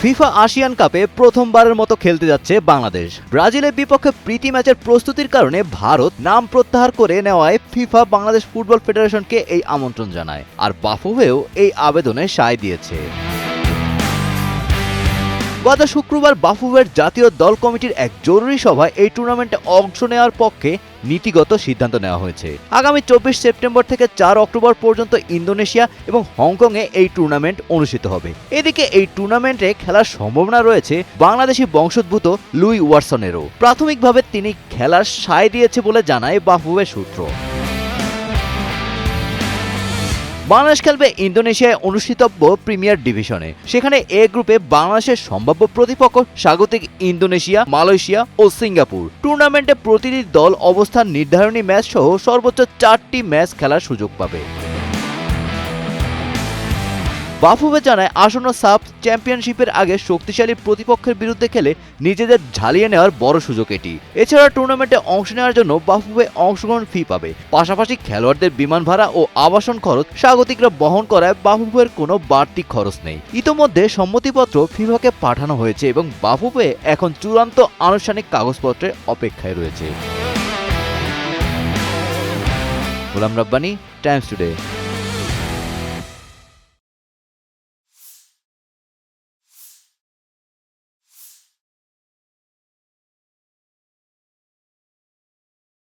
FIFA ASEAN কাপে প্রথমবারের মতো খেলতে যাচ্ছে বাংলাদেশ। ব্রাজিলের বিপক্ষে প্রীতি ম্যাচের প্রস্তুতির কারণে ভারত নাম প্রত্যাহার করে নেওয়ায় ফিফা বাংলাদেশ ফুটবল ফেডারেশনকে এই আমন্ত্রণ জানায়, আর বাফুফেও এই আবেদনে সায় দিয়েছে। গত শুক্রবার বাফুফের জাতীয় দল কমিটির এক জরুরি সভায় এই টুর্নামেন্টে অংশ নেওয়ার পক্ষে নীতিগত সিদ্ধান্ত নেওয়া হয়েছে। আগামী 24 সেপ্টেম্বর থেকে 4 অক্টোবর পর্যন্ত ইন্দোনেশিয়া এবং হংকংয়ে এই টুর্নামেন্ট অনুষ্ঠিত হবে। এদিকে এই টুর্নামেন্টে খেলার সম্ভাবনা রয়েছে বাংলাদেশি বংশোদ্ভূত লুই ওয়াটসনেরও। প্রাথমিকভাবে তিনি খেলার সায় দিয়েছে বলে জানায় বাফুফের সূত্র। বাংলাদেশ খেলবে ইন্দোনেশিয়ায় অনুষ্ঠিতব্য প্রিমিয়ার ডিভিশনে। সেখানে এ গ্রুপে বাংলাদেশের সম্ভাব্য প্রতিপক্ষ স্বাগতিক ইন্দোনেশিয়া, মালয়েশিয়া ও সিঙ্গাপুর। টুর্নামেন্টে প্রতিটি দল অবস্থান নির্ধারণী ম্যাচ সহ সর্বোচ্চ 4টি ম্যাচ খেলার সুযোগ পাবে। বাফুফে জানায়, আসন্ন সাব চ্যাম্পিয়নশিপের আগে শক্তিশালী প্রতিপক্ষের বিরুদ্ধে খেলে নিজেদের ঝালিয়ে নেওয়ার বড় সুযোগ এটি। এছাড়া টুর্নামেন্টে অংশ নেওয়ার জন্য বাফুফে অংশগ্রহণ ফি পাবে। পাশাপাশি খেলোয়াড়দের বিমান ভাড়া ও আবাসন খরচ স্বাগতিকরা বহন করায় বাফুফের কোনো বাড়তি খরচ নেই। ইতোমধ্যে সম্মতিপত্র ফিফাকে পাঠানো হয়েছে এবং বাফুফে এখন চূড়ান্ত আনুষ্ঠানিক কাগজপত্রের অপেক্ষায় রয়েছে। Golam Rabbani, Times today.